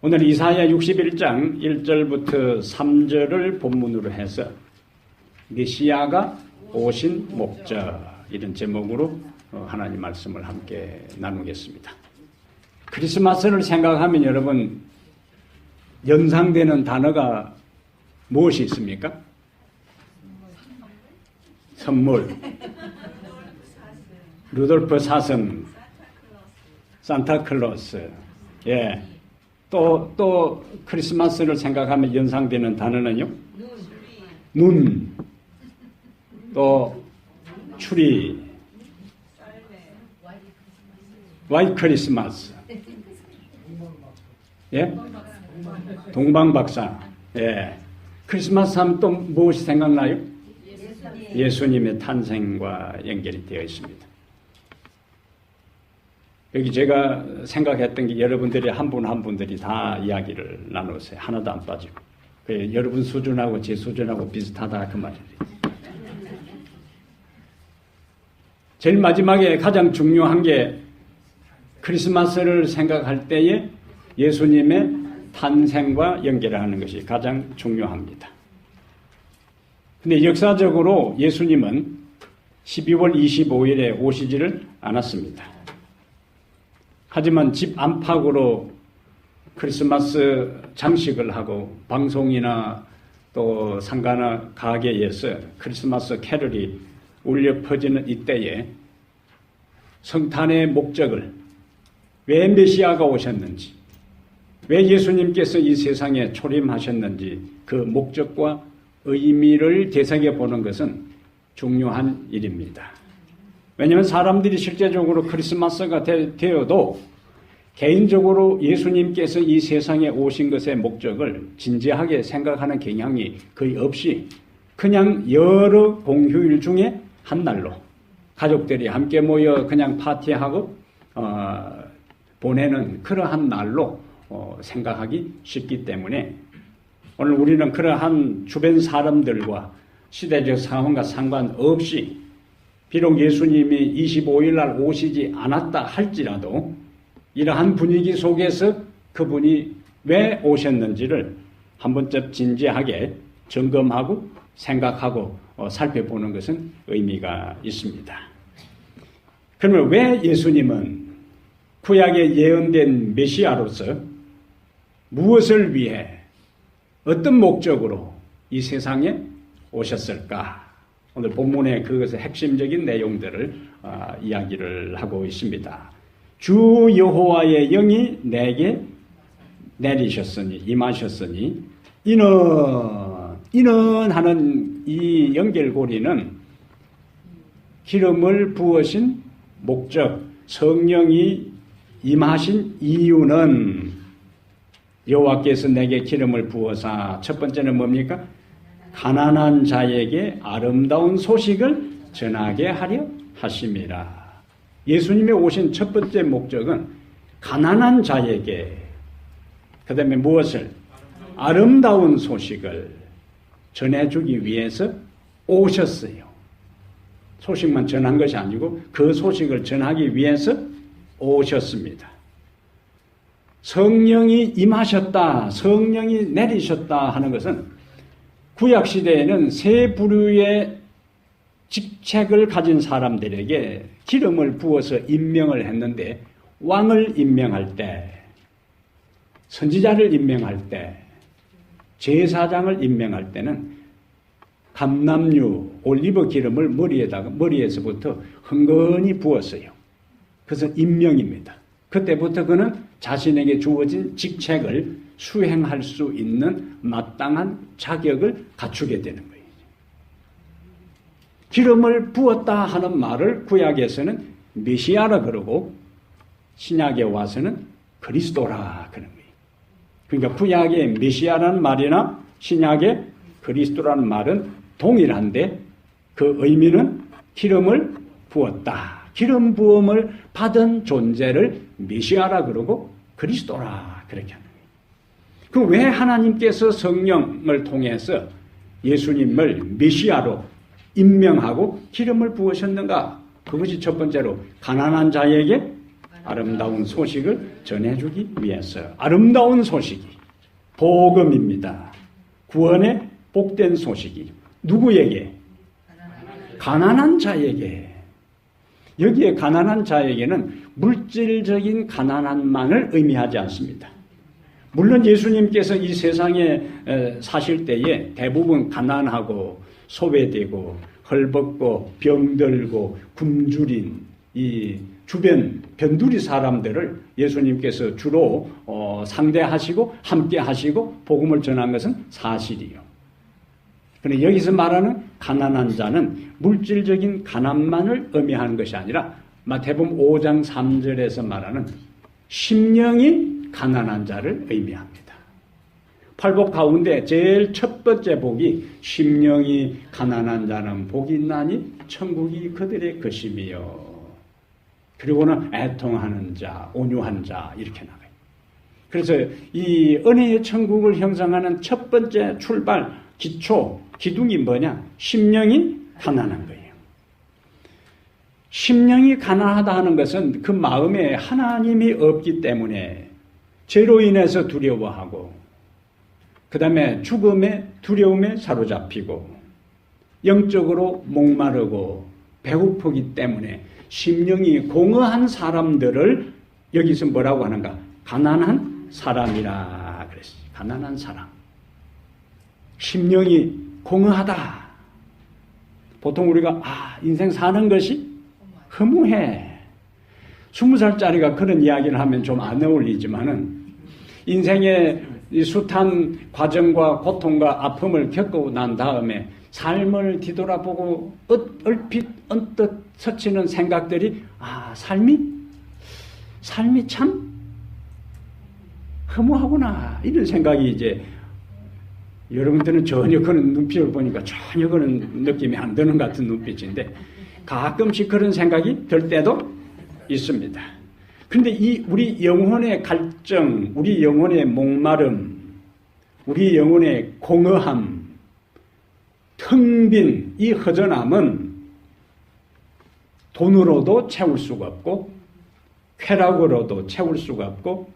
오늘 이사야 61장 1절부터 3절을 본문으로 해서 메시아가 오신 목적, 이런 제목으로 하나님 말씀을 함께 나누겠습니다. 크리스마스를 생각하면 여러분 연상되는 단어가 무엇이 있습니까? 선물, 루돌프 사슴, 산타클로스. 예. 또 크리스마스를 생각하면 연상되는 단어는요? 눈, 또 추리, 화이트 크리스마스. 예? 동방박사. 예. 크리스마스 하면 또 무엇이 생각나요? 예수님의 탄생과 연결이 되어 있습니다. 여기 제가 생각했던 게 여러분들이 한 분 한 분들이 다 이야기를 나누세요. 하나도 안 빠지고. 여러분 수준하고 제 수준하고 비슷하다 그 말이에요. 제일 마지막에 가장 중요한 게 크리스마스를 생각할 때에 예수님의 탄생과 연결하는 것이 가장 중요합니다. 근데 역사적으로 예수님은 12월 25일에 오시지를 않았습니다. 하지만 집 안팎으로 크리스마스 장식을 하고 방송이나 또 상가나 가게에서 크리스마스 캐럴이 울려 퍼지는 이때에 성탄의 목적을, 왜 메시아가 오셨는지, 왜 예수님께서 이 세상에 초림하셨는지 그 목적과 의미를 되새겨보는 것은 중요한 일입니다. 왜냐하면 사람들이 실제적으로 크리스마스가 되어도 개인적으로 예수님께서 이 세상에 오신 것의 목적을 진지하게 생각하는 경향이 거의 없이 그냥 여러 공휴일 중에 한 날로 가족들이 함께 모여 그냥 파티하고 보내는 그러한 날로 생각하기 쉽기 때문에 오늘 우리는 그러한 주변 사람들과 시대적 상황과 상관없이 비록 예수님이 25일 날 오시지 않았다 할지라도 이러한 분위기 속에서 그분이 왜 오셨는지를 한 번쯤 진지하게 점검하고 생각하고 살펴보는 것은 의미가 있습니다. 그러면 왜 예수님은 구약에 예언된 메시아로서 무엇을 위해 어떤 목적으로 이 세상에 오셨을까? 오늘 본문의 그것의 핵심적인 내용들을 이야기를 하고 있습니다. 주 여호와의 영이 내게 내리셨으니, 임하셨으니, 이는 하는 이 연결고리는 기름을 부으신 목적, 성령이 임하신 이유는 여호와께서 내게 기름을 부어사, 첫 번째는 뭡니까? 가난한 자에게 아름다운 소식을 전하게 하려 하심이라. 예수님이 오신 첫 번째 목적은 가난한 자에게, 그 다음에 무엇을? 아름다운 소식을 전해주기 위해서 오셨어요. 소식만 전한 것이 아니고 그 소식을 전하기 위해서 오셨습니다. 성령이 임하셨다, 성령이 내리셨다 하는 것은 구약시대에는 세 부류의 직책을 가진 사람들에게 기름을 부어서 임명을 했는데, 왕을 임명할 때, 선지자를 임명할 때, 제사장을 임명할 때는 감람류, 올리브 기름을 머리에서부터 흥건히 부었어요. 그래서 임명입니다. 그때부터 그는 자신에게 주어진 직책을 수행할 수 있는 마땅한 자격을 갖추게 되는 거예요. 기름을 부었다 하는 말을 구약에서는 메시아라 그러고 신약에 와서는 그리스도라 그런 거예요. 그러니까 구약의 메시아라는 말이나 신약의 그리스도라는 말은 동일한데 그 의미는 기름을 부었다. 기름 부음을 받은 존재를 메시아라 그러고 그리스도라 그렇게 하는 거예요. 그럼 왜 하나님께서 성령을 통해서 예수님을 메시아로 임명하고 기름을 부으셨는가? 그것이 첫 번째로 가난한 자에게 아름다운 소식을 전해주기 위해서. 아름다운 소식이 복음입니다. 구원의 복된 소식이 누구에게? 가난한 자에게. 여기에 가난한 자에게는 물질적인 가난함만을 의미하지 않습니다. 물론 예수님께서 이 세상에 사실 때에 대부분 가난하고 소외되고 헐벗고 병들고 굶주린 이 주변 변두리 사람들을 예수님께서 주로 상대하시고 함께 하시고 복음을 전한 것은 사실이요. 그런데 여기서 말하는 가난한 자는 물질적인 가난만을 의미하는 것이 아니라 마태복음 5장 3절에서 말하는 심령이 가난한 자를 의미합니다. 팔복 가운데 제일 첫 번째 복이 심령이 가난한 자는 복이 있나니 천국이 그들의 것임이요. 그리고는 애통하는 자, 온유한 자 이렇게 나가요. 그래서 이 은혜의 천국을 형성하는 첫 번째 출발, 기초, 기둥이 뭐냐? 심령이 가난한 거예요. 심령이 가난하다 하는 것은 그 마음에 하나님이 없기 때문에 죄로 인해서 두려워하고 그 다음에 죽음의 두려움에 사로잡히고 영적으로 목마르고 배고프기 때문에 심령이 공허한 사람들을 여기서 뭐라고 하는가? 가난한 사람이라 그랬어요. 가난한 사람. 심령이 공허하다. 보통 우리가 인생 사는 것이 허무해. 20살짜리가 그런 이야기를 하면 좀 안 어울리지만은 인생의 이 숱한 과정과 고통과 아픔을 겪고 난 다음에 삶을 뒤돌아보고 얼핏 언뜻 스치는 생각들이 삶이 참 허무하구나 이런 생각이 이제 여러분들은 전혀 그런 눈빛을 보니까 전혀 그런 느낌이 안 드는 같은 눈빛인데 가끔씩 그런 생각이 들 때도 있습니다. 그런데 이 우리 영혼의 갈증, 우리 영혼의 목마름, 우리 영혼의 공허함, 텅 빈 이 허전함은 돈으로도 채울 수가 없고 쾌락으로도 채울 수가 없고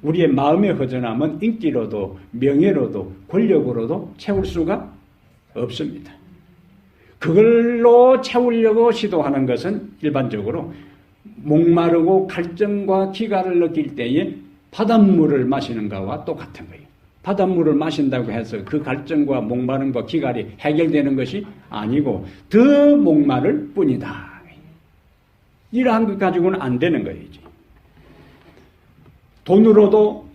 우리의 마음의 허전함은 인기로도 명예로도 권력으로도 채울 수가 없습니다. 그걸로 채우려고 시도하는 것은 일반적으로 목마르고 갈증과 기갈을 느낄 때에 바닷물을 마시는 것과 똑같은 거예요. 바닷물을 마신다고 해서 그 갈증과 목마름과 기갈이 해결되는 것이 아니고 더 목마를 뿐이다. 이러한 것 가지고는 안 되는 거예요. 돈으로도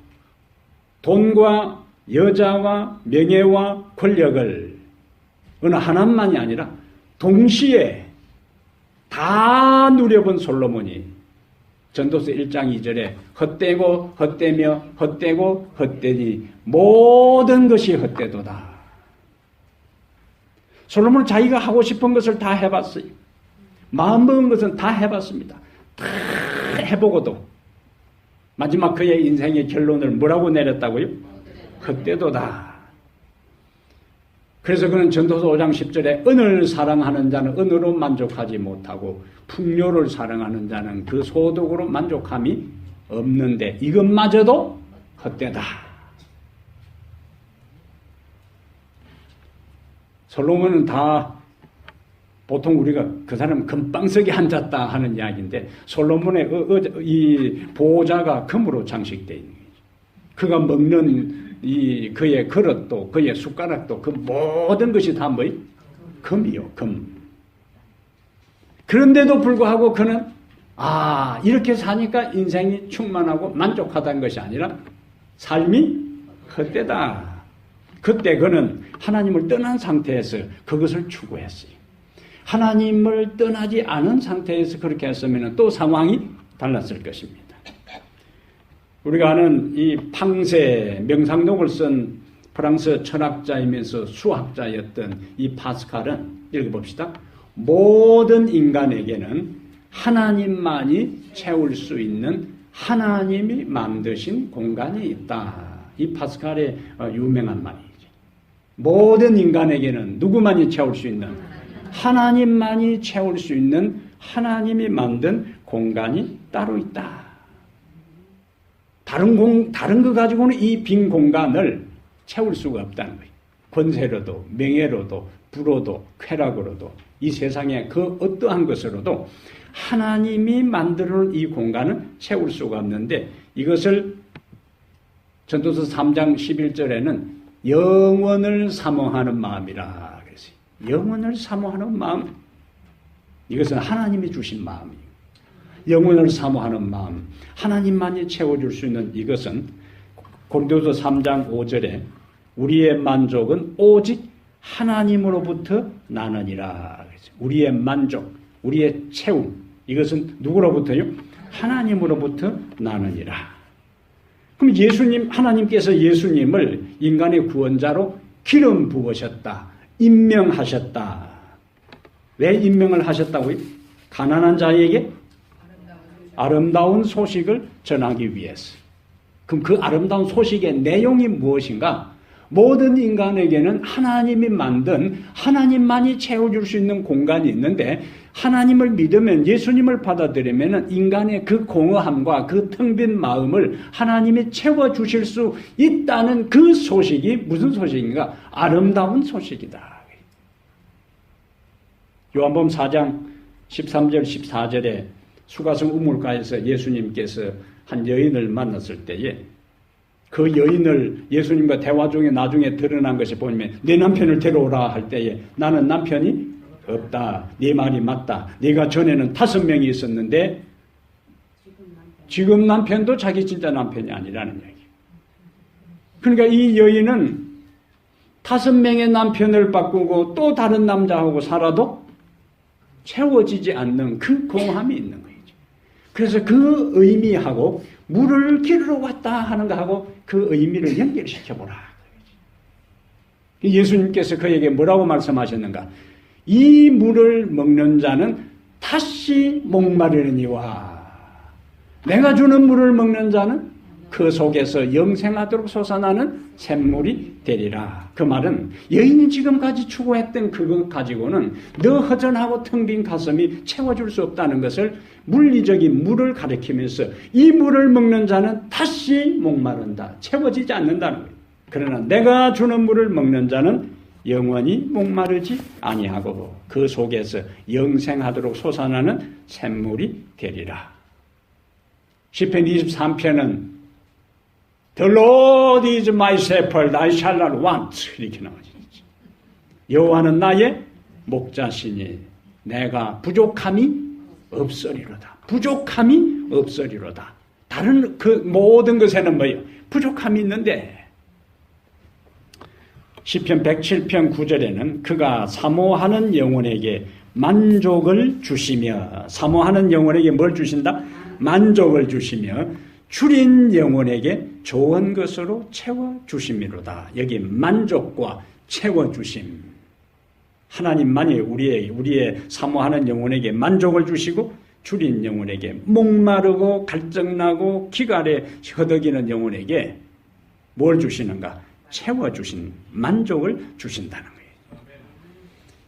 돈과 여자와 명예와 권력을 어느 하나만이 아니라 동시에 다 누려본 솔로몬이 전도서 1장 2절에 헛되고 헛되며 헛되고 헛되니 모든 것이 헛되도다. 솔로몬은 자기가 하고 싶은 것을 다 해봤어요. 마음먹은 것은 다 해봤습니다. 다 해보고도 마지막 그의 인생의 결론을 뭐라고 내렸다고요? 헛되도다. 그래서 그는 전도서 5장 10절에 은을 사랑하는 자는 은으로 만족하지 못하고 풍요를 사랑하는 자는 그 소득으로 만족함이 없는데 이것마저도 헛되다. 솔로몬은 다 보통 우리가 그 사람 금방석에 앉았다 하는 이야기인데 솔로몬의 이 보좌가 금으로 장식되어 있는 거죠. 그가 먹는 이 그의 그릇도 그의 숟가락도 그 모든 것이 다 뭐예요? 금이요, 금. 그런데도 불구하고 그는 이렇게 사니까 인생이 충만하고 만족하다는 것이 아니라 삶이 헛되다. 그때 그는 하나님을 떠난 상태에서 그것을 추구했어요. 하나님을 떠나지 않은 상태에서 그렇게 했으면 또 상황이 달랐을 것입니다. 우리가 아는 이 팡세 명상록을 쓴 프랑스 철학자이면서 수학자였던 이 파스칼은 읽어봅시다. 모든 인간에게는 하나님만이 채울 수 있는 하나님이 만드신 공간이 있다. 이 파스칼의 유명한 말이죠. 모든 인간에게는 누구만이 채울 수 있는 하나님만이 채울 수 있는 하나님이 만든 공간이 따로 있다. 다른 거 가지고는 이 빈 공간을 채울 수가 없다는 거예요. 권세로도, 명예로도, 부로도, 쾌락으로도, 이 세상의 그 어떠한 것으로도 하나님이 만들어놓은 이 공간은 채울 수가 없는데, 이것을 전도서 3장 11절에는 영원을 사모하는 마음이라 그랬어요. 영원을 사모하는 마음. 이것은 하나님이 주신 마음이에요. 영원을 사모하는 마음. 하나님만이 채워줄 수 있는 이것은 고린도서 3장 5절에 우리의 만족은 오직 하나님으로부터 나느니라. 우리의 만족, 우리의 채움. 이것은 누구로부터요? 하나님으로부터 나느니라. 그럼 하나님께서 예수님을 인간의 구원자로 기름 부으셨다. 임명하셨다. 왜 임명을 하셨다고요? 가난한 자에게 아름다운 소식을 전하기 위해서. 그럼 그 아름다운 소식의 내용이 무엇인가? 모든 인간에게는 하나님이 만든, 하나님만이 채워줄 수 있는 공간이 있는데, 하나님을 믿으면, 예수님을 받아들이면 인간의 그 공허함과 그 텅 빈 마음을 하나님이 채워주실 수 있다는 그 소식이 무슨 소식인가? 아름다운 소식이다. 요한복음 4장 13절 14절에 수가성 우물가에서 예수님께서 한 여인을 만났을 때에 그 여인을 예수님과 대화 중에 나중에 드러난 것이 보면, 내 남편을 데려오라 할 때에 나는 남편이 없다. 네 말이 맞다. 네가 전에는 5명이 있었는데 지금 남편도 자기 진짜 남편이 아니라는 얘기. 그러니까 이 여인은 5명의 남편을 바꾸고 또 다른 남자하고 살아도 채워지지 않는 그 공허함이 있는 거예요. 그래서 그 의미하고 물을 기르러 왔다 하는 거하고 그 의미를 연결시켜보라. 예수님께서 그에게 뭐라고 말씀하셨는가? 이 물을 먹는 자는 다시 목마르니와 내가 주는 물을 먹는 자는 그 속에서 영생하도록 솟아나는 샘물이 되리라. 그 말은 여인이 지금까지 추구했던 그것 가지고는 너 허전하고 텅 빈 가슴이 채워줄 수 없다는 것을 물리적인 물을 가리키면서 이 물을 먹는 자는 다시 목마른다. 채워지지 않는다는 거예요. 그러나 내가 주는 물을 먹는 자는 영원히 목마르지 아니하고 그 속에서 영생하도록 솟아나는 샘물이 되리라. 시편 23편은 The Lord is my shepherd, I shall not want. 이렇게 나오죠. 여호와는 나의 목자시니 내가 부족함이 없으리로다. 부족함이 없으리로다. 다른 그 모든 것에는 뭐예요? 부족함이 있는데 시편 107편 9절에는 그가 사모하는 영혼에게 만족을 주시며, 사모하는 영혼에게 뭘 주신다? 만족을 주시며 줄인 영혼에게 좋은 것으로 채워주심이로다. 여기 만족과 채워주심. 하나님만이 우리의 사모하는 영혼에게 만족을 주시고 줄인 영혼에게 목마르고 갈증나고 기갈에 허덕이는 영혼에게 뭘 주시는가? 채워주신 만족을 주신다는 거예요.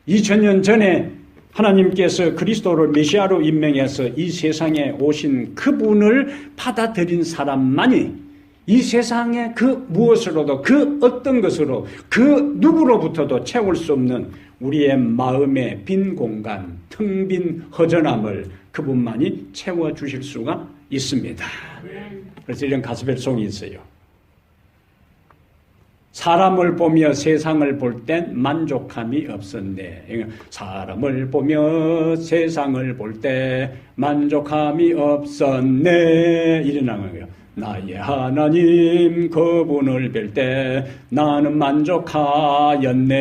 2000년 전에 하나님께서 그리스도를 메시아로 임명해서 이 세상에 오신 그분을 받아들인 사람만이 이 세상의 그 무엇으로도 그 어떤 것으로 그 누구로부터도 채울 수 없는 우리의 마음의 빈 공간, 텅 빈 허전함을 그분만이 채워주실 수가 있습니다. 그래서 이런 가스펠송이 있어요. 사람을 보며 세상을 볼 땐 만족함이 없었네. 사람을 보며 세상을 볼 때 만족함이 없었네. 이러는 거예요. 나의 하나님 그분을 뵐 때 나는 만족하였네.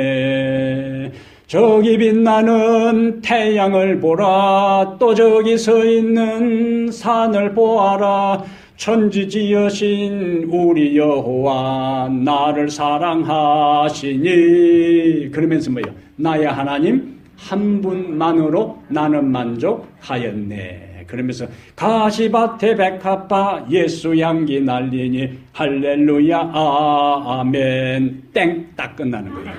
저기 빛나는 태양을 보라. 또 저기 서 있는 산을 보아라. 천지지으신 우리 여호와 나를 사랑하시니. 그러면서 뭐예요? 나의 하나님 한 분만으로 나는 만족하였네. 그러면서 가시밭에 백합화 예수 향기 날리니 할렐루야 아멘. 땡 딱 끝나는 거예요.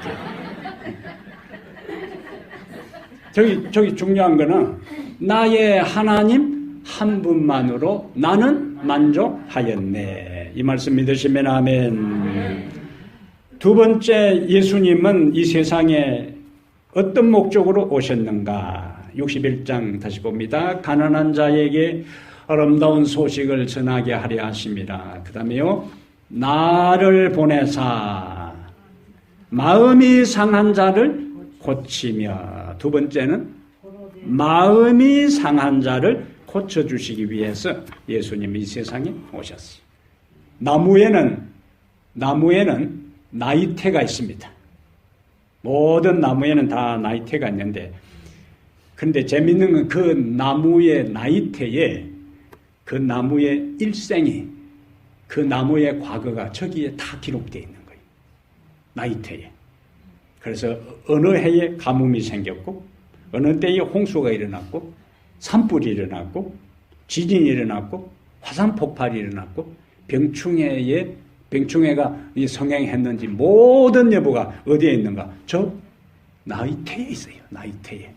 저기 중요한 거는 나의 하나님 한 분만으로 나는 만족하였네. 이 말씀 믿으시면 아멘. 두 번째, 예수님은 이 세상에 어떤 목적으로 오셨는가? 61장 다시 봅니다. 가난한 자에게 아름다운 소식을 전하게 하려 하심이라. 그 다음에요, 나를 보내사 마음이 상한 자를 고치며. 두 번째는 마음이 상한 자를 고쳐주시기 위해서 예수님이 이 세상에 오셨어요. 나무에는 나이테가 있습니다. 모든 나무에는 다 나이테가 있는데, 그런데 재밌는 건 그 나무의 나이테에 그 나무의 일생이, 그 나무의 과거가 저기에 다 기록되어 있는 거예요. 나이테에. 그래서 어느 해에 가뭄이 생겼고, 어느 때에 홍수가 일어났고, 산불이 일어났고, 지진이 일어났고, 화산 폭발이 일어났고, 병충해가 성행했는지 모든 여부가 어디에 있는가? 저 나이테에 있어요. 나이테에.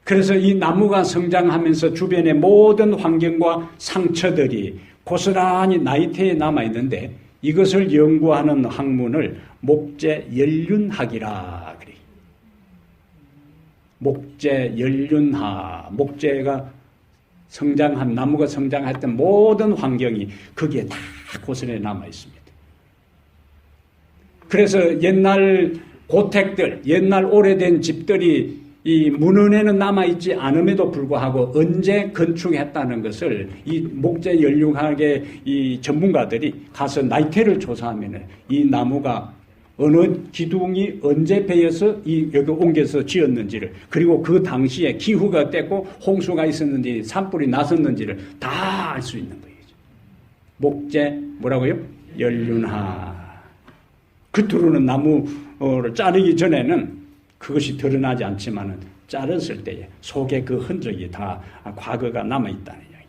그래서 이 나무가 성장하면서 주변의 모든 환경과 상처들이 고스란히 나이테에 남아있는데, 이것을 연구하는 학문을 목재연륜학이라 그래요. 목재연륜학. 목재가 나무가 성장했던 모든 환경이 거기에 다 고스란히 남아있습니다. 그래서 옛날 고택들, 옛날 오래된 집들이 이 문헌에는 남아있지 않음에도 불구하고 언제 건축했다는 것을 이 목재연륜학의 이 전문가들이 가서 나이테를 조사하면 이 나무가 어느 기둥이 언제 베어서 여기 옮겨서 지었는지를, 그리고 그 당시에 기후가 어땠고 홍수가 있었는지 산불이 났었는지를 다 알 수 있는 거예요. 목재 뭐라고요? 연륜학. 겉으로는 나무를 자르기 전에는 그것이 드러나지 않지만은 자랐을 때에 속에 그 흔적이 다 과거가 남아있다는 얘기.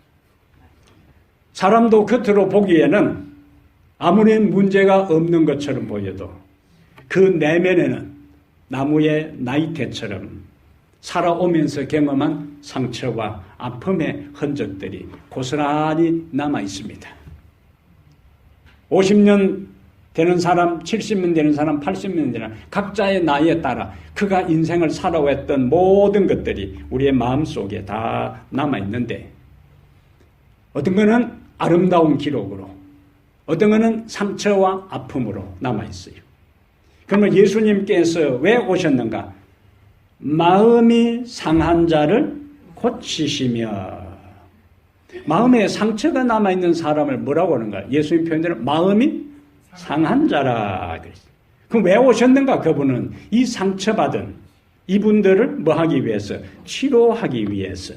사람도 겉으로 보기에는 아무런 문제가 없는 것처럼 보여도 그 내면에는 나무의 나이테처럼 살아오면서 경험한 상처와 아픔의 흔적들이 고스란히 남아 있습니다. 50년 되는 사람, 70년 되는 사람, 80년 되는 사람, 각자의 나이에 따라 그가 인생을 살아왔던 모든 것들이 우리의 마음속에 다 남아있는데, 어떤 것은 아름다운 기록으로, 어떤 것은 상처와 아픔으로 남아있어요. 그러면 예수님께서 왜 오셨는가? 마음이 상한 자를 고치시며. 마음에 상처가 남아있는 사람을 뭐라고 하는가? 예수님 표현대로 마음이 상한 자라 그랬어요. 그럼 왜 오셨는가? 그분은 이 상처받은 이분들을 뭐 하기 위해서? 치료하기 위해서.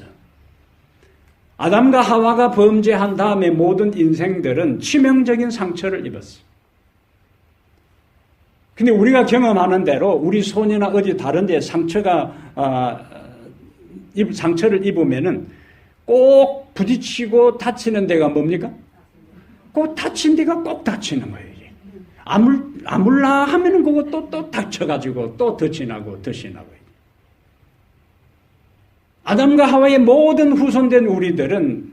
아담과 하와가 범죄한 다음에 모든 인생들은 치명적인 상처를 입었어요. 근데 우리가 경험하는 대로 우리 손이나 어디 다른 데 상처를 입으면은 꼭 부딪히고 다치는 데가 뭡니까? 꼭 다친 데가 꼭 다치는 거예요. 아물라 하면은 그거 또 다쳐가지고 또 더 지나고. 아담과 하와의 모든 후손된 우리들은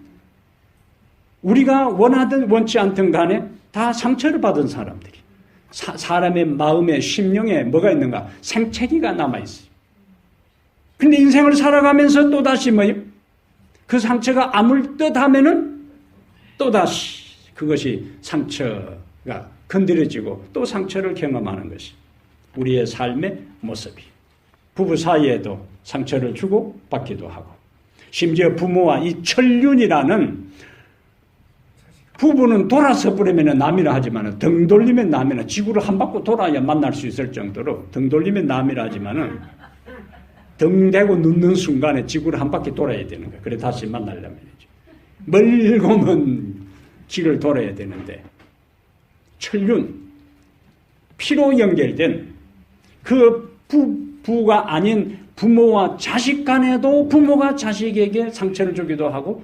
우리가 원하든 원치 않든 간에 다 상처를 받은 사람들이. 사람의 마음에, 심령에 뭐가 있는가? 생채기가 남아있어요. 근데 인생을 살아가면서 또다시 뭐예요? 그 상처가 아물 듯 하면은 또다시 그것이 상처가 건드려지고 또 상처를 경험하는 것이 우리의 삶의 모습이. 부부 사이에도 상처를 주고 받기도 하고, 심지어 부모와 이 천륜이라는, 부부는 돌아서 버리면 남이라 하지만 등 돌리면 남이라, 지구를 한 바퀴 돌아야 만날 수 있을 정도로 등 돌리면 남이라 하지만은 등 대고 눕는 순간에 지구를 한 바퀴 돌아야 되는 거예요. 그래 다시 만나려면 멀고 먼 길을 돌아야 되는데, 천륜, 피로 연결된 그 부가 아닌 부모와 자식 간에도 부모가 자식에게 상처를 주기도 하고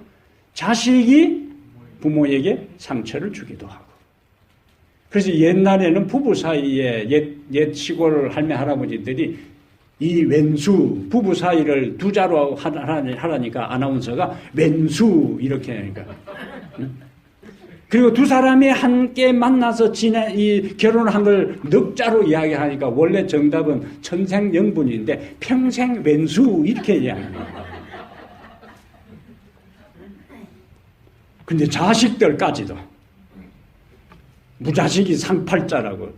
자식이 부모에게 상처를 주기도 하고. 그래서 옛날에는 부부 사이에 옛 시골 할매 할아버지들이 이 왼수, 부부 사이를 두 자로 하라니까 아나운서가 왼수 이렇게 하니까. 그리고 두 사람이 함께 만나서 결혼한 걸 넉자로 이야기하니까 원래 정답은 천생연분인데 평생 왼수 이렇게 이야기합니다. 근데 자식들까지도 무자식이 상팔자라고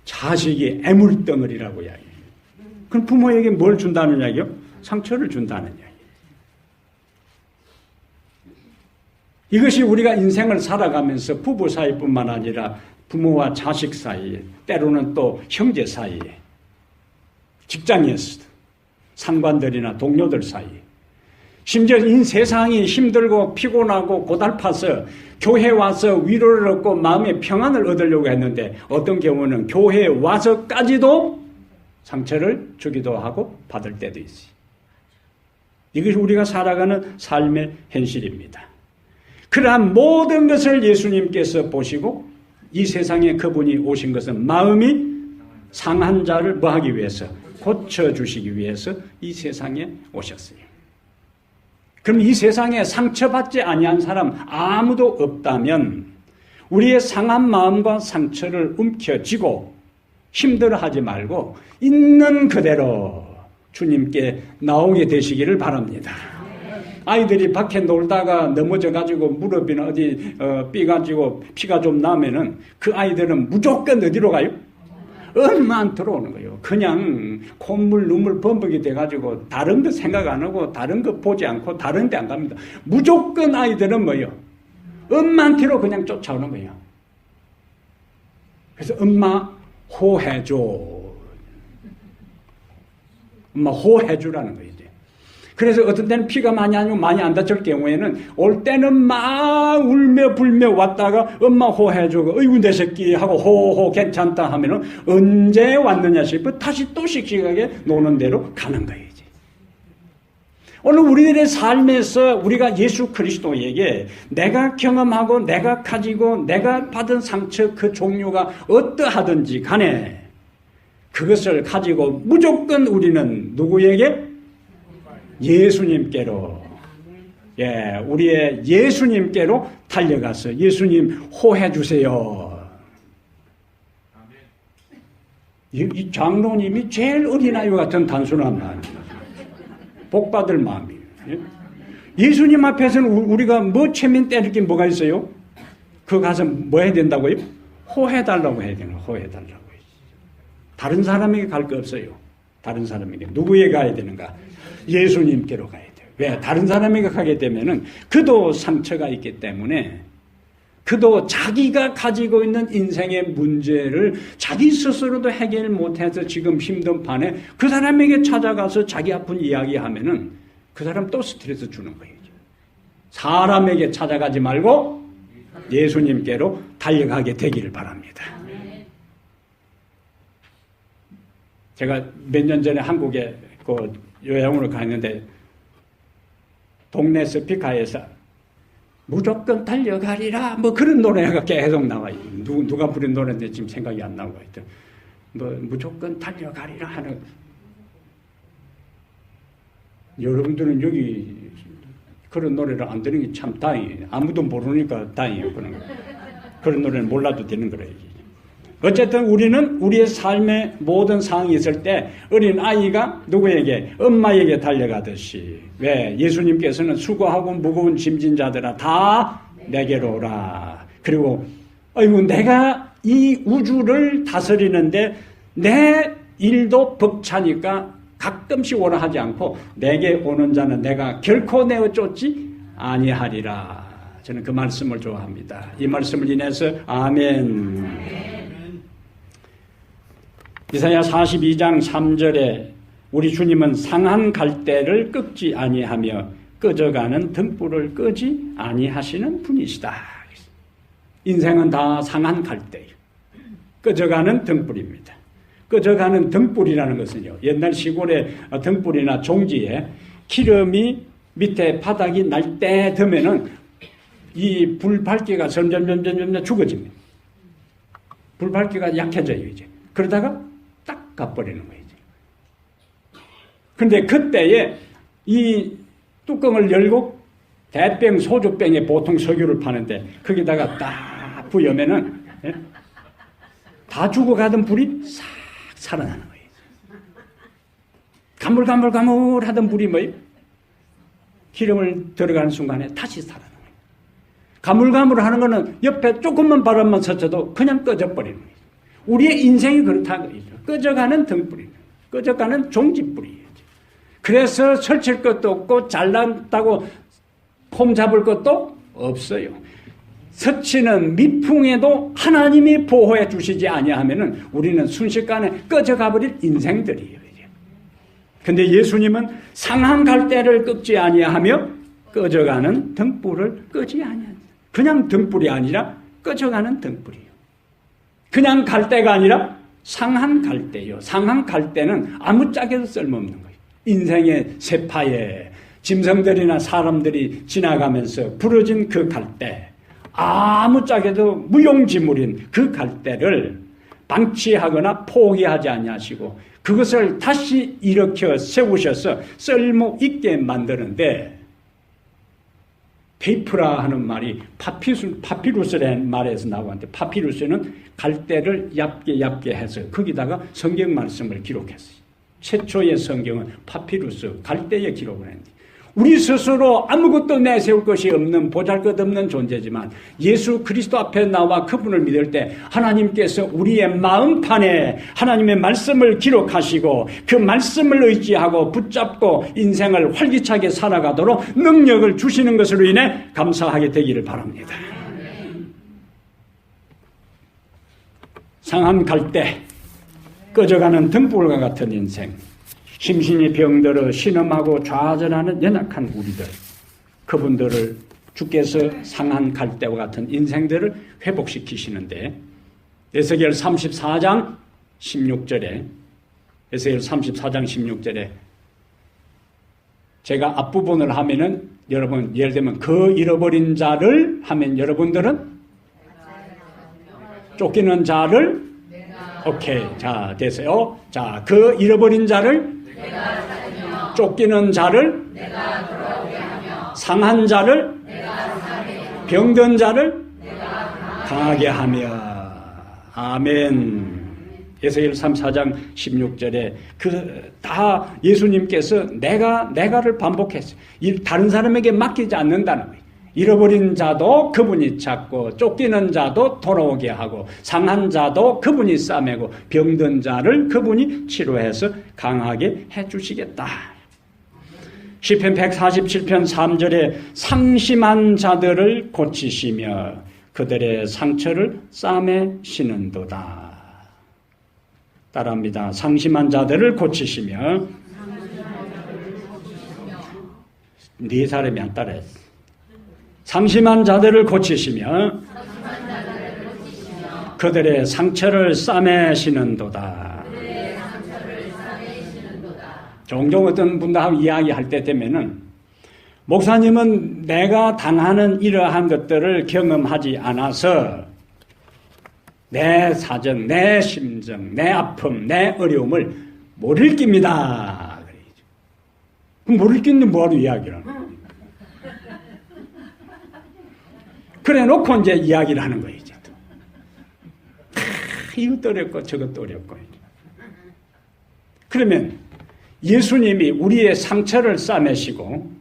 자식이 애물덩어리라고 이야기해요. 그럼 부모에게 뭘 준다는 이야기요? 상처를 준다는 이야기. 이것이 우리가 인생을 살아가면서 부부 사이뿐만 아니라 부모와 자식 사이에, 때로는 또 형제 사이에, 직장에서도, 상관들이나 동료들 사이에, 심지어 이 세상이 힘들고 피곤하고 고달파서 교회에 와서 위로를 얻고 마음의 평안을 얻으려고 했는데 어떤 경우는 교회에 와서까지도 상처를 주기도 하고 받을 때도 있어요. 이것이 우리가 살아가는 삶의 현실입니다. 그러한 모든 것을 예수님께서 보시고 이 세상에 그분이 오신 것은 마음이 상한 자를 뭐하기 위해서? 고쳐주시기 위해서 이 세상에 오셨어요. 그럼 이 세상에 상처받지 아니한 사람 아무도 없다면 우리의 상한 마음과 상처를 움켜쥐고 힘들어하지 말고 있는 그대로 주님께 나오게 되시기를 바랍니다. 아이들이 밖에 놀다가 넘어져가지고 무릎이나 어디 삐가지고 피가 좀 나면은 그 아이들은 무조건 어디로 가요? 엄마한테 들어오는 거예요. 그냥 콧물 눈물 범벅이 돼가지고 다른 거 생각 안 하고 다른 거 보지 않고 다른 데 안 갑니다. 무조건 아이들은 뭐예요? 엄마한테로 그냥 쫓아오는 거예요. 그래서 엄마 호해줘. 엄마 호해주라는 거예요. 그래서 어떤 때는 피가 많이 아니고 많이 안 다칠 경우에는 올 때는 막 울며 불며 왔다가 엄마 호해주고 어이구 내 새끼 하고 호호 괜찮다 하면은 언제 왔느냐 싶어 다시 또 씩씩하게 노는 대로 가는 거예요. 이제. 오늘 우리들의 삶에서 우리가 예수 그리스도에게 내가 경험하고 내가 가지고 내가 받은 상처 그 종류가 어떠하든지 간에 그것을 가지고 무조건 우리는 누구에게? 예수님께로, 우리의 예수님께로 달려가서 예수님 호해주세요. 이 장로님이 제일 어린아이 같은 단순한 마음, 복받을 마음이에요. 예수님 앞에서는 우리가 뭐 체면 때릴 게 뭐가 있어요? 그 가서 뭐 해야 된다고요? 호해달라고 해야 되나? 호해달라고. 다른 사람에게 갈 거 없어요. 다른 사람에게. 누구에게 가야 되는가? 예수님께로 가야 돼요. 왜? 다른 사람에게 가게 되면은 그도 상처가 있기 때문에 그도 자기가 가지고 있는 인생의 문제를 자기 스스로도 해결 못해서 지금 힘든 판에 그 사람에게 찾아가서 자기 아픈 이야기하면은 그 사람 또 스트레스 주는 거예요. 사람에게 찾아가지 말고 예수님께로 달려가게 되기를 바랍니다. 제가 몇 년 전에 한국에 요양원을 갔는데 동네 스피커에서 무조건 달려가리라 뭐 그런 노래가 계속 나와요. 누가 부른 노래인데 지금 생각이 안 나고 있죠. 뭐 무조건 달려가리라 하는. 여러분들은 여기 그런 노래를 안 들은 게 참 다행이에요. 아무도 모르니까 다행이에요. 그런 노래는 몰라도 되는 거래요. 어쨌든 우리는 우리의 삶의 모든 상황이 있을 때 어린 아이가 누구에게? 엄마에게 달려가듯이. 왜? 예수님께서는 수고하고 무거운 짐진 자들아 다 내게로 오라. 그리고 아이고 내가 이 우주를 다스리는데 내 일도 벅차니까 가끔씩 오라 하지 않고 내게 오는 자는 내가 결코 내어 쫓지 아니하리라. 저는 그 말씀을 좋아합니다. 이 말씀을 인해서 아멘. 이사야 42장 3절에 우리 주님은 상한 갈대를 꺾지 아니하며 꺼져가는 등불을 끄지 아니하시는 분이시다. 인생은 다 상한 갈대예요. 꺼져가는 등불입니다. 꺼져가는 등불이라는 것은요. 옛날 시골의 등불이나 종지에 기름이 밑에 바닥이 날 때 되면은 이 불 밝기가 점점 죽어집니다. 불 밝기가 약해져요 이제. 그러다가 딱 가버리는 거예요. 근데 그때에 이 뚜껑을 열고 대병 소주병에 보통 석유를 파는데 거기다가 딱 부으면은 다 죽어가던 불이 싹 살아나는 거예요. 가물가물하던 불이 뭐예요? 기름을 들어가는 순간에 다시 살아나는 거예요. 가물가물하는 거는 옆에 조금만 바람만 스쳐도 그냥 꺼져버리는 거예요. 우리의 인생이 그렇다는 거죠. 꺼져가는 등불이에요. 꺼져가는 종짓불이에요. 그래서 설칠 것도 없고 잘난다고 폼 잡을 것도 없어요. 스치는 미풍에도 하나님이 보호해 주시지 아니하면은 우리는 순식간에 꺼져가 버릴 인생들이에요. 근데 예수님은 상한 갈대를 끄지 아니하며 꺼져가는 등불을 끄지 아니하니. 그냥 등불이 아니라 꺼져가는 등불이에요. 그냥 갈대가 아니라 상한 갈대요. 상한 갈대는 아무짝에도 쓸모없는 거예요. 인생의 세파에 짐승들이나 사람들이 지나가면서 부러진 그 갈대, 아무짝에도 무용지물인 그 갈대를 방치하거나 포기하지 아니하시고 그것을 다시 일으켜 세우셔서 쓸모 있게 만드는데, 페이프라 하는 말이 파피루스라는 말에서 나오는데, 파피루스는 갈대를 얇게 해서 거기다가 성경 말씀을 기록했어요. 최초의 성경은 파피루스, 갈대에 기록을 했는데, 우리 스스로 아무것도 내세울 것이 없는 보잘것없는 존재지만 예수 그리스도 앞에 나와 그분을 믿을 때 하나님께서 우리의 마음판에 하나님의 말씀을 기록하시고 그 말씀을 의지하고 붙잡고 인생을 활기차게 살아가도록 능력을 주시는 것으로 인해 감사하게 되기를 바랍니다. 상한 갈대, 꺼져가는 등불과 같은 인생, 심신이 병들어 신음하고 좌절하는 연약한 우리들, 그분들을 주께서 상한 갈대와 같은 인생들을 회복시키시는데, 에스겔 34장 16절에 제가 앞부분을 하면은 여러분, 예를 들면 그 잃어버린 자를 하면 여러분들은 쫓기는 자를, 오케이, 자 됐어요. 자, 그 잃어버린 자를, 쫓기는 자를, 상한 자를, 병든 자를 강하게 하며. 아멘. 에스겔 34장 16절에 다 예수님께서 내가를 반복했어요. 다른 사람에게 맡기지 않는다는 거예요. 잃어버린 자도 그분이 찾고, 쫓기는 자도 돌아오게 하고, 상한 자도 그분이 싸매고, 병든 자를 그분이 치료해서 강하게 해주시겠다. 시편 147편 3절에 상심한 자들을 고치시며 그들의 상처를 싸매시는도다. 따라합니다. 상심한 자들을 고치시며. 네 사람이 안 따라했어. 상심한 자들을 고치시며 그들의 상처를 싸매시는도다. 종종 어떤 분들하고 이야기할 때 되면은, 목사님은 내가 당하는 이러한 것들을 경험하지 않아서 내 사정, 내 심정, 내 아픔, 내 어려움을 모를 깁니다. 그럼 모를 낀데 뭐하러 이야기를 하는 거예요? 그래 놓고 이제 이야기를 하는 거예요. 이제 또. 이것도 어렵고 저것도 어렵고. 그러면 예수님이 우리의 상처를 싸매시고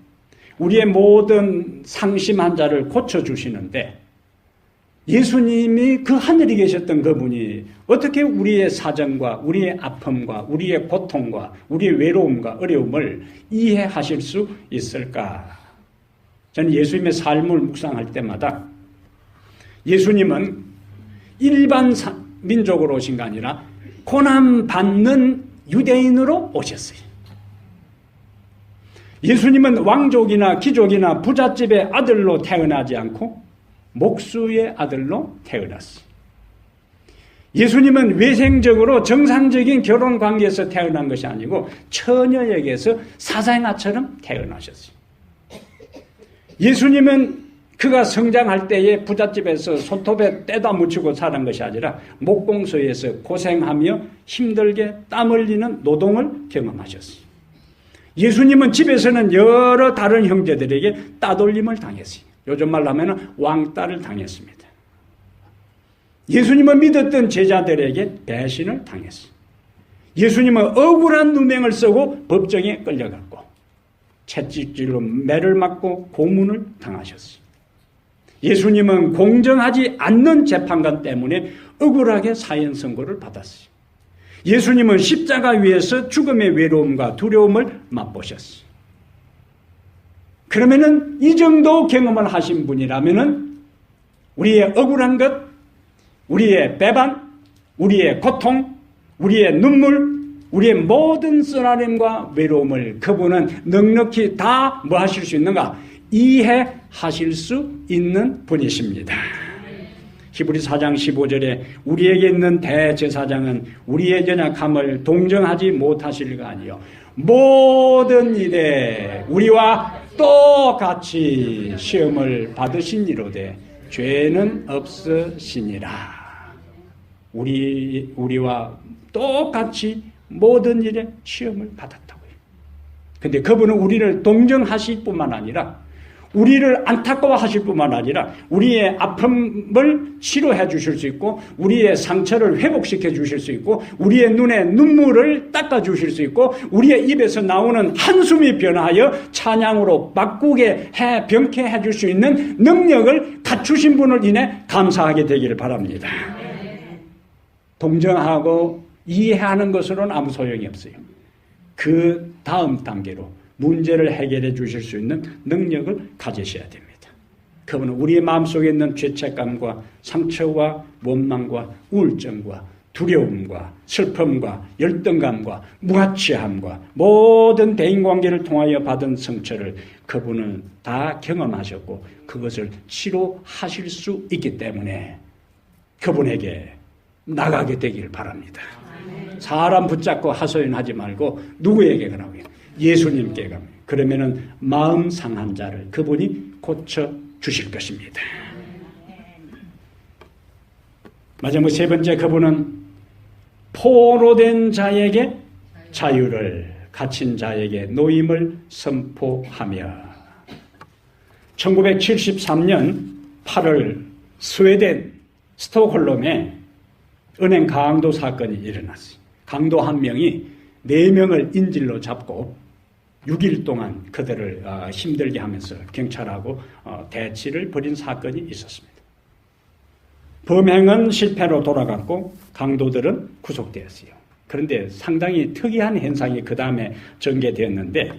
우리의 모든 상심한 자를 고쳐주시는데, 예수님이 그 하늘에 계셨던 그분이 어떻게 우리의 사정과 우리의 아픔과 우리의 고통과 우리의 외로움과 어려움을 이해하실 수 있을까? 저는 예수님의 삶을 묵상할 때마다 예수님은 일반 민족으로 오신 거 아니라 고난받는 유대인으로 오셨어요. 예수님은 왕족이나 귀족이나 부잣집의 아들로 태어나지 않고 목수의 아들로 태어났어요. 예수님은 외생적으로 정상적인 결혼 관계에서 태어난 것이 아니고 처녀에게서 사자나처럼 태어나셨어요. 예수님은 그가 성장할 때에 부잣집에서 손톱에 떼다 묻히고 사는 것이 아니라 목공소에서 고생하며 힘들게 땀 흘리는 노동을 경험하셨어요. 예수님은 집에서는 여러 다른 형제들에게 따돌림을 당했어요. 요즘 말로 하면 왕따를 당했습니다. 예수님은 믿었던 제자들에게 배신을 당했어요. 예수님은 억울한 누명을 쓰고 법정에 끌려갔고 채찍질로 매를 맞고 고문을 당하셨어요. 예수님은 공정하지 않는 재판관 때문에 억울하게 사형 선고를 받았어요. 예수님은 십자가 위에서 죽음의 외로움과 두려움을 맛보셨어요. 그러면은 이 정도 경험을 하신 분이라면은 우리의 억울한 것, 우리의 배반, 우리의 고통, 우리의 눈물, 우리의 모든 쓰라림과 외로움을 그분은 넉넉히 다 뭐 하실 수 있는가? 이해하실 수 있는 분이십니다. 히브리 4장 15절에 우리에게 있는 대제사장은 우리의 연약함을 동정하지 못하실가 아니요 모든 일에 우리와 똑같이 시험을 받으신 이로되 죄는 없으시니라. 우리와 똑같이 모든 일에 시험을 받았다고요. 근데 그분은 우리를 동정하실 뿐만 아니라 우리를 안타까워하실 뿐만 아니라 우리의 아픔을 치료해 주실 수 있고 우리의 상처를 회복시켜 주실 수 있고 우리의 눈에 눈물을 닦아 주실 수 있고 우리의 입에서 나오는 한숨이 변하여 찬양으로 바꾸게 병쾌해 줄 수 있는 능력을 갖추신 분을 인해 감사하게 되기를 바랍니다. 동정하고 이해하는 것으로는 아무 소용이 없어요. 그 다음 단계로 문제를 해결해 주실 수 있는 능력을 가지셔야 됩니다. 그분은 우리의 마음속에 있는 죄책감과 상처와 원망과 우울증과 두려움과 슬픔과 열등감과 무가치함과 모든 대인관계를 통하여 받은 상처를 그분은 다 경험하셨고 그것을 치료하실 수 있기 때문에 그분에게 나가게 되기를 바랍니다. 사람 붙잡고 하소연하지 말고 누구에게 가라고요? 예수님께 갑니다. 그러면은 마음 상한 자를 그분이 고쳐 주실 것입니다. 마지막 세 번째 그분은 포로된 자에게 자유를 갇힌 자에게 노임을 선포하며 1973년 8월 스웨덴 스톡홀름에 은행 강도 사건이 일어났어요. 강도 한 명이 4명을 인질로 잡고 6일 동안 그들을 힘들게 하면서 경찰하고 대치를 벌인 사건이 있었습니다. 범행은 실패로 돌아갔고 강도들은 구속되었어요. 그런데 상당히 특이한 현상이 그 다음에 전개되었는데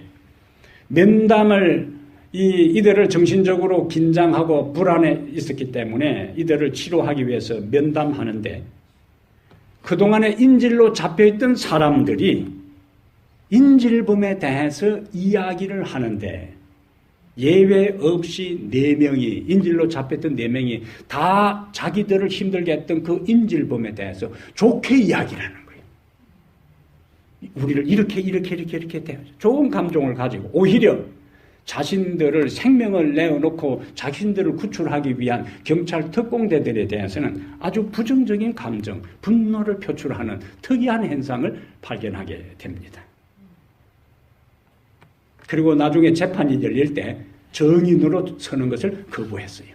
면담을 이들을 정신적으로 긴장하고 불안해 있었기 때문에 이들을 치료하기 위해서 면담하는데 그동안에 인질로 잡혀있던 사람들이 인질범에 대해서 이야기를 하는데 예외 없이 4명이 인질로 잡혔던 4명이 다 자기들을 힘들게 했던 그 인질범에 대해서 좋게 이야기를 하는 거예요. 우리를 이렇게 좋은 감정을 가지고 오히려 자신들을 생명을 내어놓고 자신들을 구출하기 위한 경찰 특공대들에 대해서는 아주 부정적인 감정, 분노를 표출하는 특이한 현상을 발견하게 됩니다. 그리고 나중에 재판이 열릴 때 정인으로 서는 것을 거부했어요.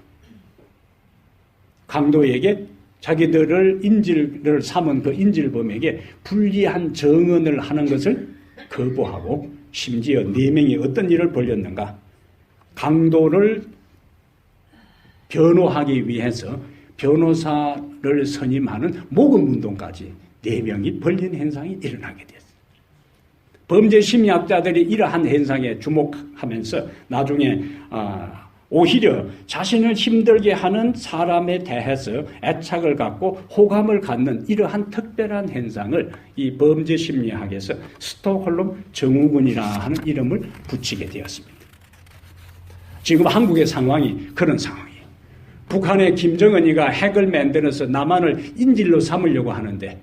강도에게 자기들을 인질을 삼은 그 인질범에게 불리한 정언을 하는 것을 거부하고 심지어 4명이 어떤 일을 벌였는가? 강도를 변호하기 위해서 변호사를 선임하는 모금운동까지 4명이 벌린 현상이 일어나게 됐어요. 범죄 심리학자들이 이러한 현상에 주목하면서 나중에 오히려 자신을 힘들게 하는 사람에 대해서 애착을 갖고 호감을 갖는 이러한 특별한 현상을 이 범죄 심리학에서 스톡홀름 증후군이라 하는 이름을 붙이게 되었습니다. 지금 한국의 상황이 그런 상황이에요. 북한의 김정은이가 핵을 만들어서 남한을 인질로 삼으려고 하는데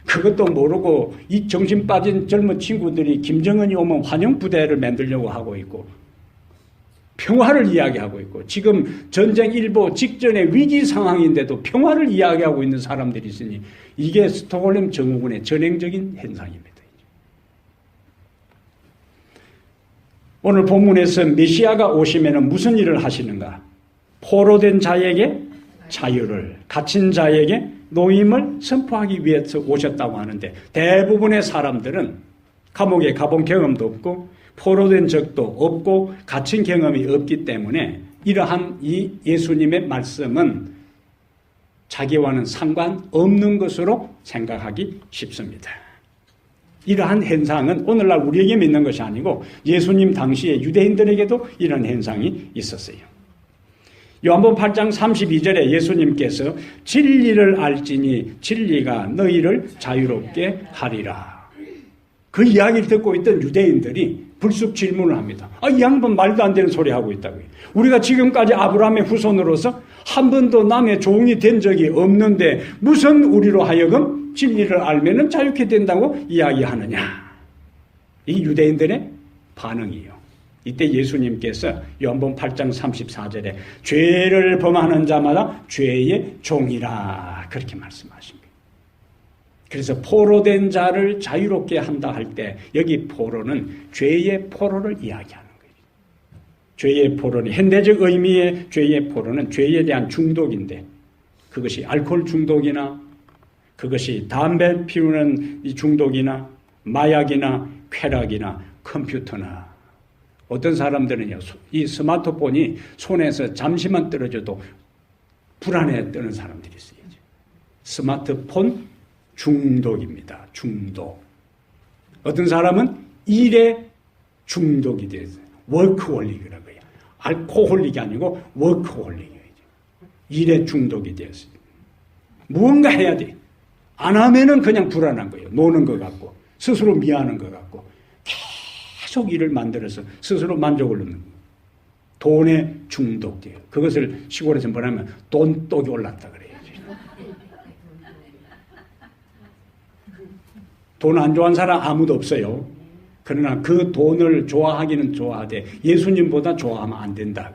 그것도 모르고 이 정신 빠진 젊은 친구들이 김정은이 오면 환영부대를 만들려고 하고 있고 평화를 이야기하고 있고 지금 전쟁 일보 직전의 위기 상황인데도 평화를 이야기하고 있는 사람들이 있으니 이게 스톡홀름 증후군의 전형적인 현상입니다. 오늘 본문에서 메시아가 오시면 무슨 일을 하시는가? 포로된 자에게 자유를, 갇힌 자에게 노임을 선포하기 위해서 오셨다고 하는데, 대부분의 사람들은 감옥에 가본 경험도 없고 포로된 적도 없고 갇힌 경험이 없기 때문에 이러한 이 예수님의 말씀은 자기와는 상관없는 것으로 생각하기 쉽습니다. 이러한 현상은 오늘날 우리에게 믿는 것이 아니고 예수님 당시에 유대인들에게도 이런 현상이 있었어요. 요한복음 8장 32절에 예수님께서 진리를 알지니 진리가 너희를 자유롭게 하리라. 그 이야기를 듣고 있던 유대인들이 불쑥 질문을 합니다. 이 양반 말도 안 되는 소리 하고 있다고요. 우리가 지금까지 아브라함의 후손으로서 한 번도 남의 종이 된 적이 없는데 무슨 우리로 하여금 진리를 알면 자유케 된다고 이야기하느냐. 이 유대인들의 반응이에요. 이때 예수님께서 요한복음 8장 34절에 죄를 범하는 자마다 죄의 종이라 그렇게 말씀하십니다. 그래서 포로된 자를 자유롭게 한다 할 때 여기 포로는 죄의 포로를 이야기하는 거예요. 죄의 포로는 현대적 의미의 죄의 포로는 죄에 대한 중독인데 그것이 알코올 중독이나 그것이 담배 피우는 중독이나 마약이나 쾌락이나 컴퓨터나 어떤 사람들은요, 이 스마트폰이 손에서 잠시만 떨어져도 불안해 뜨는 사람들이 있어요. 스마트폰 중독입니다. 중독. 어떤 사람은 일에 중독이 돼서 워크홀릭이라고 해요. 알코홀릭이 아니고 워크홀릭이에요. 일에 중독이 되었어요. 무언가 해야 돼. 안 하면은 그냥 불안한 거예요. 노는 것 같고 스스로 미안한 것 같고 계속 일을 만들어서 스스로 만족을 얻는 거예요. 돈에 중독돼요. 그것을 시골에서 뭐냐면 돈독이 올랐다 그래요. 돈 안 좋아하는 사람 아무도 없어요. 그러나 그 돈을 좋아하기는 좋아하되 예수님보다 좋아하면 안 된다.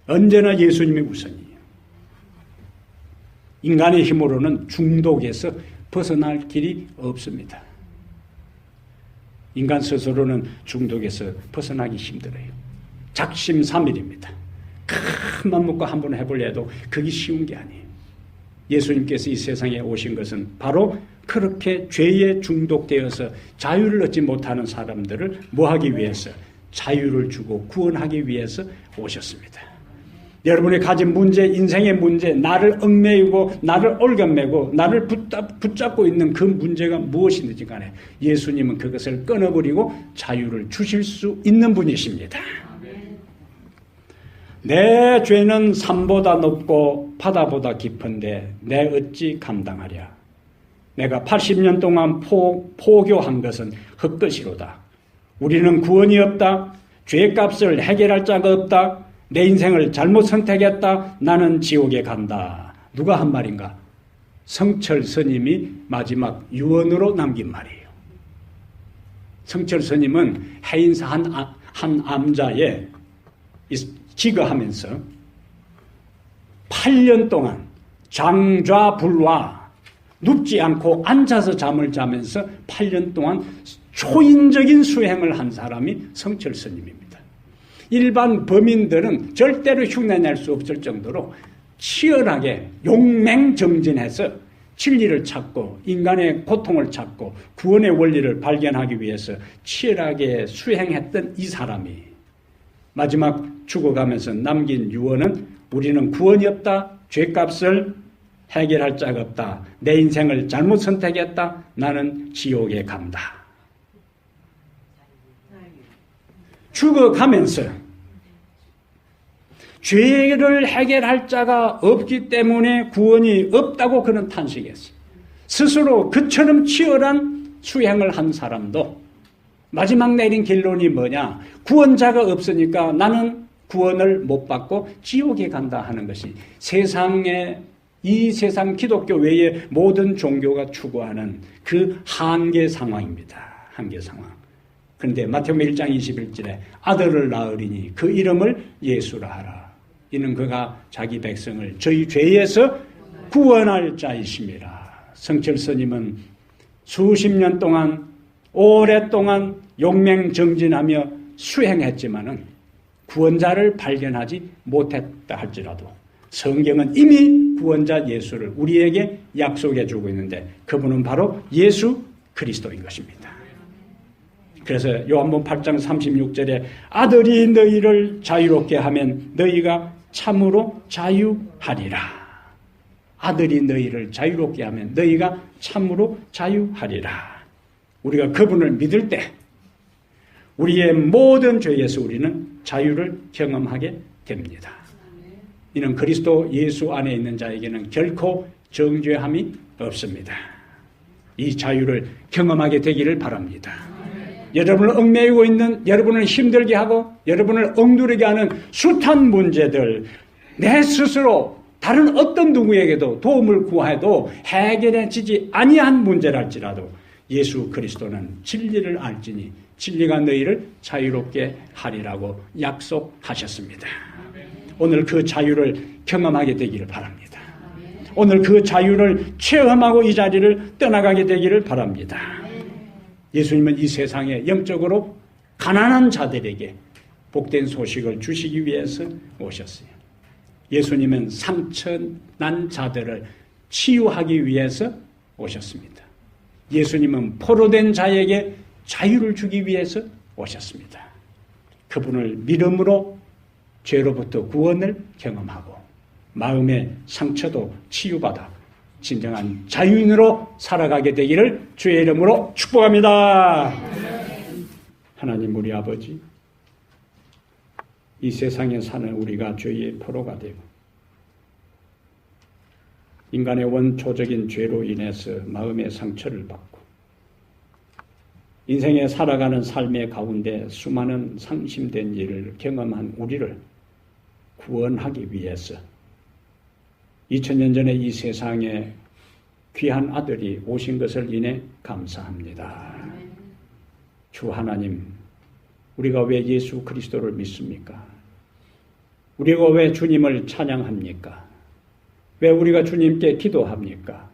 언제나 예수님이 우선이에요. 인간의 힘으로는 중독에서 벗어날 길이 없습니다. 인간 스스로는 중독에서 벗어나기 힘들어요. 작심삼일입니다. 큰 맘 먹고 한번 해보려 해도 그게 쉬운 게 아니에요. 예수님께서 이 세상에 오신 것은 바로 그렇게 죄에 중독되어서 자유를 얻지 못하는 사람들을 뭐하기 위해서? 자유를 주고 구원하기 위해서 오셨습니다. 여러분이 가진 문제, 인생의 문제, 나를 얽매이고 나를 올겨매고 나를 붙잡고 있는 그 문제가 무엇이든지 간에 예수님은 그것을 끊어버리고 자유를 주실 수 있는 분이십니다. 내 죄는 산보다 높고 바다보다 깊은데 내 어찌 감당하랴. 내가 80년 동안 포교한 것은 헛것이로다. 우리는 구원이 없다. 죄값을 해결할 자가 없다. 내 인생을 잘못 선택했다. 나는 지옥에 간다. 누가 한 말인가? 성철 스님이 마지막 유언으로 남긴 말이에요. 성철 스님은 해인사 한 암자에 지거하면서 8년 동안 장좌불화 눕지 않고 앉아서 잠을 자면서 8년 동안 초인적인 수행을 한 사람이 성철 스님입니다. 일반 범인들은 절대로 흉내낼 수 없을 정도로 치열하게 용맹정진해서 진리를 찾고 인간의 고통을 찾고 구원의 원리를 발견하기 위해서 치열하게 수행했던 이 사람이 마지막 죽어가면서 남긴 유언은 우리는 구원이 없다. 죄값을 해결할 자가 없다. 내 인생을 잘못 선택했다. 나는 지옥에 간다. 죽어가면서 죄를 해결할 자가 없기 때문에 구원이 없다고 그는 탄식했어요. 스스로 그처럼 치열한 수행을 한 사람도 마지막 내린 결론이 뭐냐? 구원자가 없으니까 나는 구원을 못 받고 지옥에 간다 하는 것이 이 세상 기독교 외의 모든 종교가 추구하는 그 한계 상황입니다. 한계 상황. 그런데 마태복음 1장 21절에 아들을 낳으리니 그 이름을 예수라 하라. 이는 그가 자기 백성을 저희 죄에서 구원할 자이심이라. 성철 스님은 수십 년 동안 오랫동안 용맹정진하며 수행했지만은 구원자를 발견하지 못했다 할지라도 성경은 이미 구원자 예수를 우리에게 약속해 주고 있는데 그분은 바로 예수 그리스도인 것입니다. 그래서 요한복음 8장 36절에 아들이 너희를 자유롭게 하면 너희가 참으로 자유하리라. 아들이 너희를 자유롭게 하면 너희가 참으로 자유하리라. 우리가 그분을 믿을 때 우리의 모든 죄에서 우리는 자유를 경험하게 됩니다. 이는 그리스도 예수 안에 있는 자에게는 결코 정죄함이 없습니다. 이 자유를 경험하게 되기를 바랍니다. 여러분을 얽매이고 있는, 여러분을 힘들게 하고 여러분을 억누르게 하는 숱한 문제들, 내 스스로 다른 어떤 누구에게도 도움을 구해도 해결해지지 아니한 문제랄지라도 예수 그리스도는 진리를 알지니 진리가 너희를 자유롭게 하리라고 약속하셨습니다. 오늘 그 자유를 경험하게 되기를 바랍니다. 오늘 그 자유를 체험하고 이 자리를 떠나가게 되기를 바랍니다. 예수님은 이 세상에 영적으로 가난한 자들에게 복된 소식을 주시기 위해서 오셨어요. 예수님은 상처난 자들을 치유하기 위해서 오셨습니다. 예수님은 포로된 자에게 자유를 주기 위해서 오셨습니다. 그분을 믿음으로 죄로부터 구원을 경험하고 마음의 상처도 치유받아 진정한 자유인으로 살아가게 되기를 주의 이름으로 축복합니다. 하나님 우리 아버지, 이 세상에 사는 우리가 죄의 포로가 되고 인간의 원초적인 죄로 인해서 마음의 상처를 받고 인생에 살아가는 삶의 가운데 수많은 상심된 일을 경험한 우리를 구원하기 위해서 2000년 전에 이 세상에 귀한 아들이 오신 것을 인해 감사합니다. 주 하나님, 우리가 왜 예수 그리스도를 믿습니까? 우리가 왜 주님을 찬양합니까? 왜 우리가 주님께 기도합니까?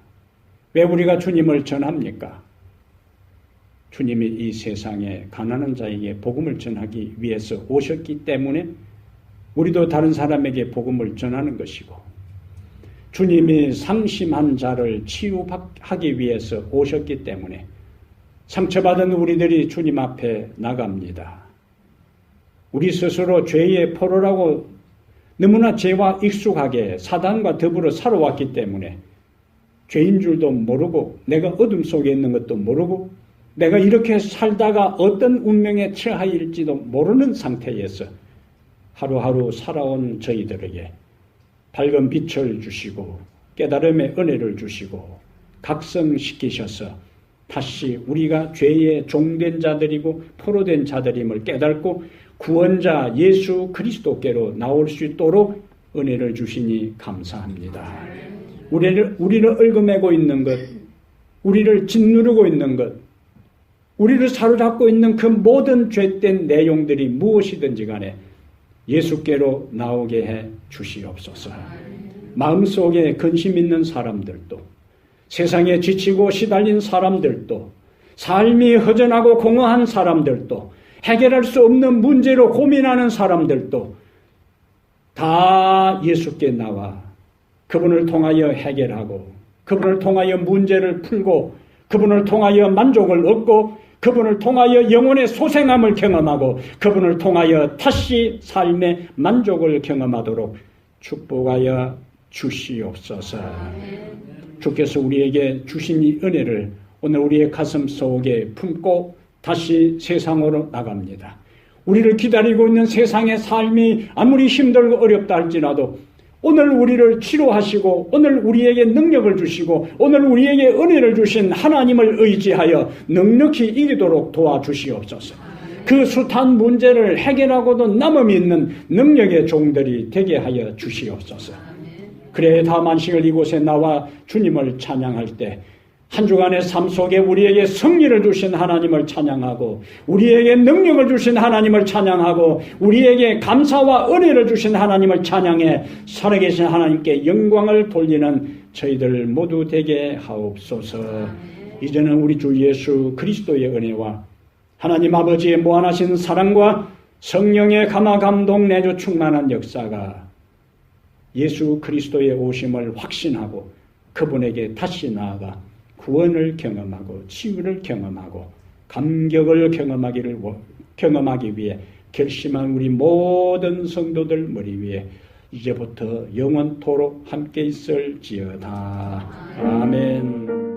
왜 우리가 주님을 전합니까? 주님이 이 세상에 가난한 자에게 복음을 전하기 위해서 오셨기 때문에 우리도 다른 사람에게 복음을 전하는 것이고, 주님이 상심한 자를 치유하기 위해서 오셨기 때문에 상처받은 우리들이 주님 앞에 나갑니다. 우리 스스로 죄의 포로라고 너무나 죄와 익숙하게 사단과 더불어 살아왔기 때문에 죄인 줄도 모르고 내가 어둠 속에 있는 것도 모르고 내가 이렇게 살다가 어떤 운명에 처하일지도 모르는 상태에서 하루하루 살아온 저희들에게 밝은 빛을 주시고 깨달음의 은혜를 주시고 각성시키셔서 다시 우리가 죄의 종된 자들이고 포로된 자들임을 깨닫고 구원자 예수 그리스도께로 나올 수 있도록 은혜를 주시니 감사합니다. 우리를 얽어매고 있는 것, 우리를 짓누르고 있는 것, 우리를 사로잡고 있는 그 모든 죄된 내용들이 무엇이든지 간에 예수께로 나오게 해 주시옵소서. 마음속에 근심 있는 사람들도, 세상에 지치고 시달린 사람들도, 삶이 허전하고 공허한 사람들도, 해결할 수 없는 문제로 고민하는 사람들도 다 예수께 나와 그분을 통하여 해결하고 그분을 통하여 문제를 풀고 그분을 통하여 만족을 얻고 그분을 통하여 영혼의 소생함을 경험하고 그분을 통하여 다시 삶의 만족을 경험하도록 축복하여 주시옵소서. 주께서 우리에게 주신 이 은혜를 오늘 우리의 가슴 속에 품고 다시 세상으로 나갑니다. 우리를 기다리고 있는 세상의 삶이 아무리 힘들고 어렵다 할지라도 오늘 우리를 치료하시고 오늘 우리에게 능력을 주시고 오늘 우리에게 은혜를 주신 하나님을 의지하여 넉넉히 이기도록 도와주시옵소서. 그 숱한 문제를 해결하고도 남음이 있는 능력의 종들이 되게 하여 주시옵소서. 그래야 다음 안식을 이곳에 나와 주님을 찬양할 때 한 주간의 삶 속에 우리에게 승리를 주신 하나님을 찬양하고 우리에게 능력을 주신 하나님을 찬양하고 우리에게 감사와 은혜를 주신 하나님을 찬양해 살아계신 하나님께 영광을 돌리는 저희들 모두 되게 하옵소서. 이제는 우리 주 예수 그리스도의 은혜와 하나님 아버지의 무한하신 사랑과 성령의 감화 감동 내주 충만한 역사가 예수 그리스도의 오심을 확신하고 그분에게 다시 나아가 구원을 경험하고 치유를 경험하고 감격을 경험하기 위해 결심한 우리 모든 성도들 머리 위에 이제부터 영원토록 함께 있을지어다. 아멘.